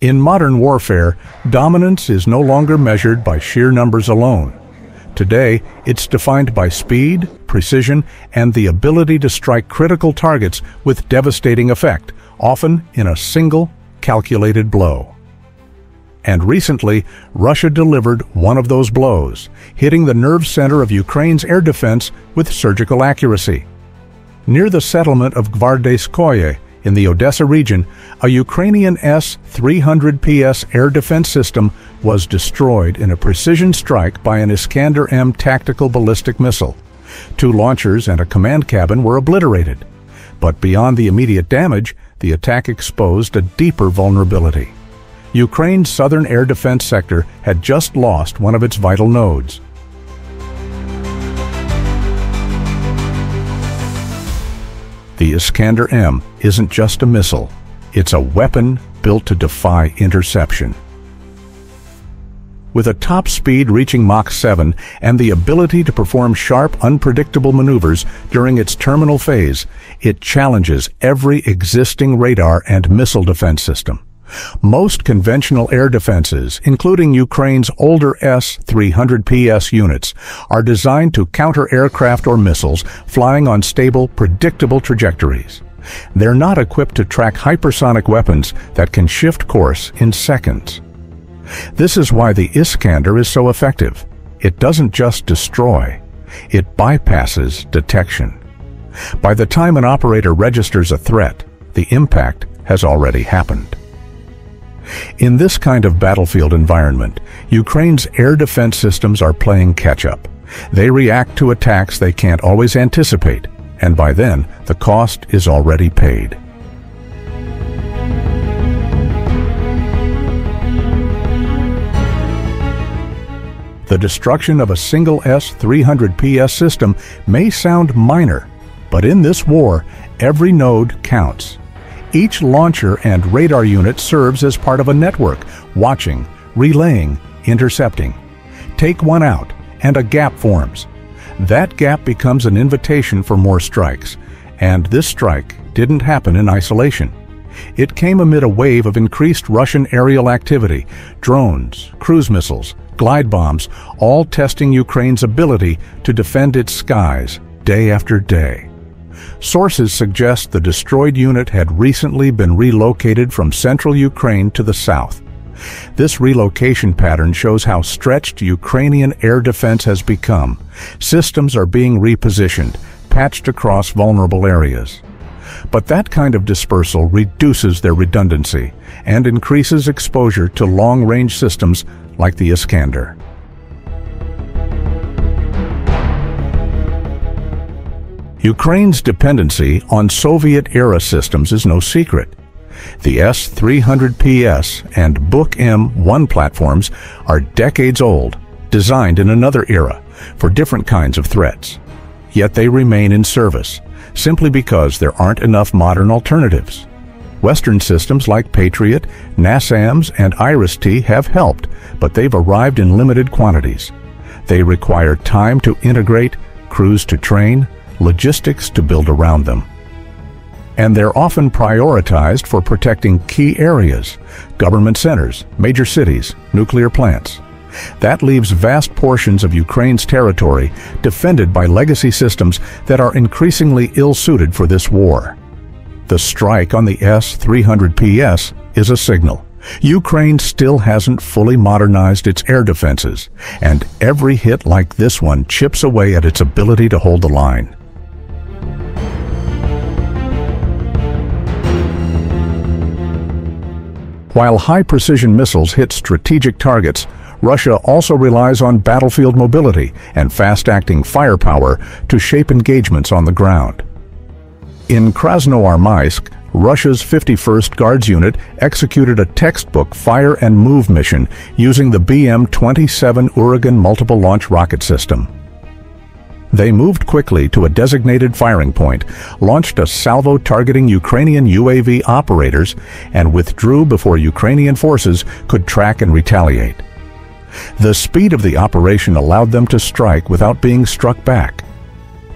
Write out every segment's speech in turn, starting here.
In modern warfare, dominance is no longer measured by sheer numbers alone. Today, it's defined by speed, precision, and the ability to strike critical targets with devastating effect, often in a single, calculated blow. And recently, Russia delivered one of those blows, hitting the nerve center of Ukraine's air defense with surgical accuracy. Near the settlement of Gvardeyskoye in the Odessa region, a Ukrainian S-300PS air defense system was destroyed in a precision strike by an Iskander-M tactical ballistic missile. 2 launchers and a command cabin were obliterated. But beyond the immediate damage, the attack exposed a deeper vulnerability. Ukraine's southern air defense sector had just lost one of its vital nodes. The Iskander-M isn't just a missile, it's a weapon built to defy interception. With a top speed reaching Mach 7 and the ability to perform sharp, unpredictable maneuvers during its terminal phase, it challenges every existing radar and missile defense system. Most conventional air defenses, including Ukraine's older S-300PS units, are designed to counter aircraft or missiles flying on stable, predictable trajectories. They're not equipped to track hypersonic weapons that can shift course in seconds. This is why the Iskander is so effective. It doesn't just destroy, it bypasses detection. By the time an operator registers a threat, the impact has already happened. In this kind of battlefield environment, Ukraine's air defense systems are playing catch-up. They react to attacks they can't always anticipate, and by then, the cost is already paid. The destruction of a single S-300PS system may sound minor, but in this war, every node counts. Each launcher and radar unit serves as part of a network, watching, relaying, intercepting. Take one out, and a gap forms. That gap becomes an invitation for more strikes, and this strike didn't happen in isolation. It came amid a wave of increased Russian aerial activity, drones, cruise missiles, glide bombs, all testing Ukraine's ability to defend its skies day after day. Sources suggest the destroyed unit had recently been relocated from central Ukraine to the south. This relocation pattern shows how stretched Ukrainian air defense has become. Systems are being repositioned, patched across vulnerable areas. But that kind of dispersal reduces their redundancy and increases exposure to long-range systems like the Iskander. Ukraine's dependency on Soviet-era systems is no secret. The S-300PS and BM-27 platforms are decades old, designed in another era for different kinds of threats. Yet they remain in service, simply because there aren't enough modern alternatives. Western systems like Patriot, NASAMS, and IRIS-T have helped, but they've arrived in limited quantities. They require time to integrate, crews to train, logistics to build around them. And they're often prioritized for protecting key areas, government centers, major cities, nuclear plants. That leaves vast portions of Ukraine's territory defended by legacy systems that are increasingly ill-suited for this war. The strike on the S-300PS is a signal. Ukraine still hasn't fully modernized its air defenses, and every hit like this one chips away at its ability to hold the line. While high-precision missiles hit strategic targets, Russia also relies on battlefield mobility and fast-acting firepower to shape engagements on the ground. In Krasnoarmeysk, Russia's 51st Guards Unit executed a textbook fire and move mission using the BM27 Uragan multiple launch rocket system. They moved quickly to a designated firing point, launched a salvo targeting Ukrainian UAV operators, and withdrew before Ukrainian forces could track and retaliate. The speed of the operation allowed them to strike without being struck back.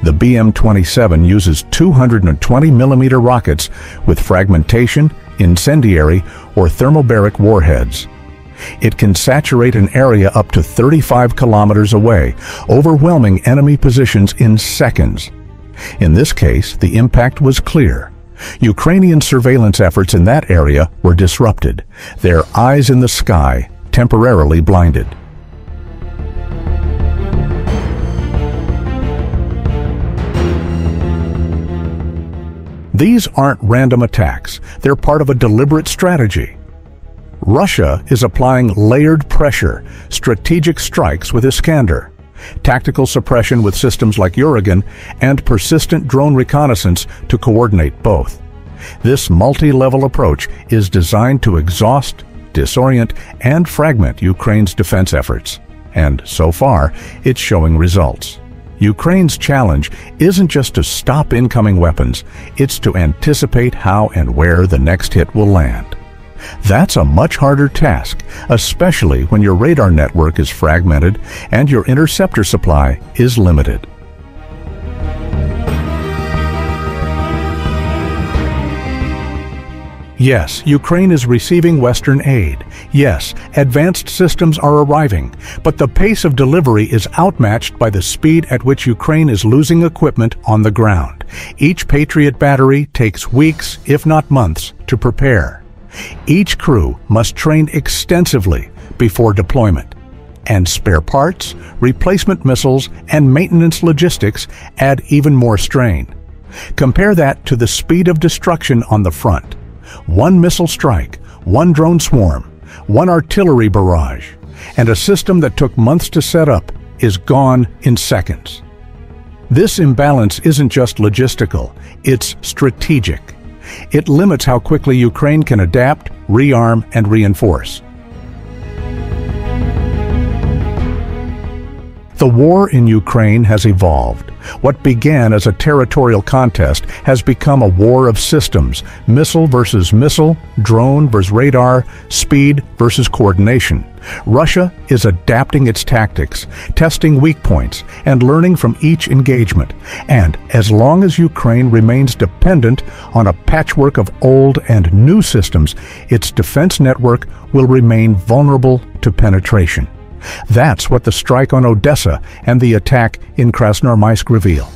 The BM-27 uses 220mm rockets with fragmentation, incendiary, or thermobaric warheads. It can saturate an area up to 35 kilometers away, overwhelming enemy positions in seconds. In this case, the impact was clear. Ukrainian surveillance efforts in that area were disrupted, their eyes in the sky temporarily blinded. These aren't random attacks, they're part of a deliberate strategy. Russia is applying layered pressure, strategic strikes with Iskander, tactical suppression with systems like Uragan, and persistent drone reconnaissance to coordinate both. This multi-level approach is designed to exhaust, disorient, and fragment Ukraine's defense efforts. And so far, it's showing results. Ukraine's challenge isn't just to stop incoming weapons, it's to anticipate how and where the next hit will land. That's a much harder task, especially when your radar network is fragmented and your interceptor supply is limited. Yes, Ukraine is receiving Western aid. Yes, advanced systems are arriving, but the pace of delivery is outmatched by the speed at which Ukraine is losing equipment on the ground. Each Patriot battery takes weeks, if not months, to prepare. Each crew must train extensively before deployment. And spare parts, replacement missiles, and maintenance logistics add even more strain. Compare that to the speed of destruction on the front. One missile strike, one drone swarm, one artillery barrage, and a system that took months to set up is gone in seconds. This imbalance isn't just logistical, it's strategic. It limits how quickly Ukraine can adapt, rearm, and reinforce. The war in Ukraine has evolved. What began as a territorial contest has become a war of systems, missile versus missile, drone versus radar, speed versus coordination. Russia is adapting its tactics, testing weak points, and learning from each engagement. And as long as Ukraine remains dependent on a patchwork of old and new systems, its defense network will remain vulnerable to penetration. That's what the strike on Odessa and the attack in Krasnoarmeysk reveal.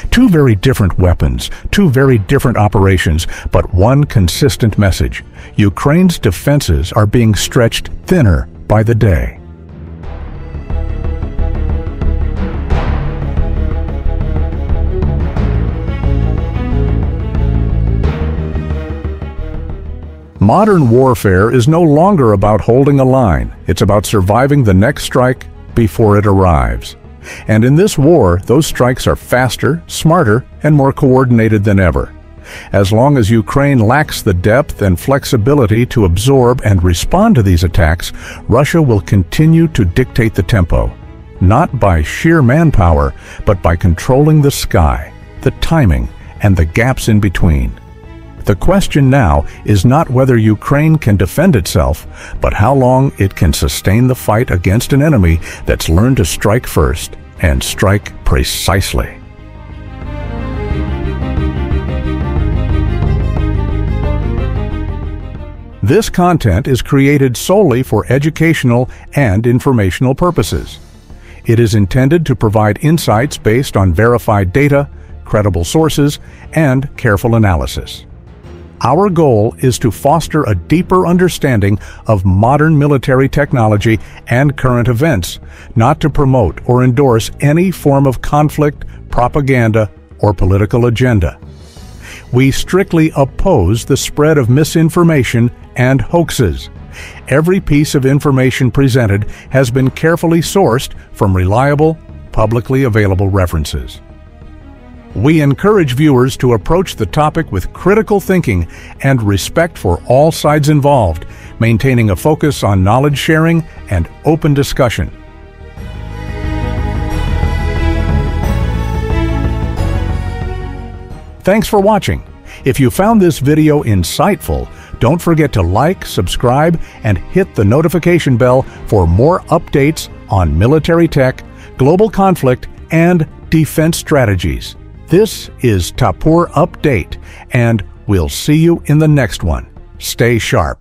Two very different weapons, two very different operations, but one consistent message. Ukraine's defenses are being stretched thinner by the day. Modern warfare is no longer about holding a line. It's about surviving the next strike before it arrives. And in this war, those strikes are faster, smarter, and more coordinated than ever. As long as Ukraine lacks the depth and flexibility to absorb and respond to these attacks, Russia will continue to dictate the tempo, not by sheer manpower, but by controlling the sky, the timing, and the gaps in between. The question now is not whether Ukraine can defend itself, but how long it can sustain the fight against an enemy that's learned to strike first and strike precisely. This content is created solely for educational and informational purposes. It is intended to provide insights based on verified data, credible sources, and careful analysis. Our goal is to foster a deeper understanding of modern military technology and current events, not to promote or endorse any form of conflict, propaganda, or political agenda. We strictly oppose the spread of misinformation and hoaxes. Every piece of information presented has been carefully sourced from reliable, publicly available references. We encourage viewers to approach the topic with critical thinking and respect for all sides involved, maintaining a focus on knowledge sharing and open discussion. Thanks for watching. If you found this video insightful, don't forget to like, subscribe, and hit the notification bell for more updates on military tech, global conflict, and defense strategies. This is Tapur Update, and we'll see you in the next one. stay sharp.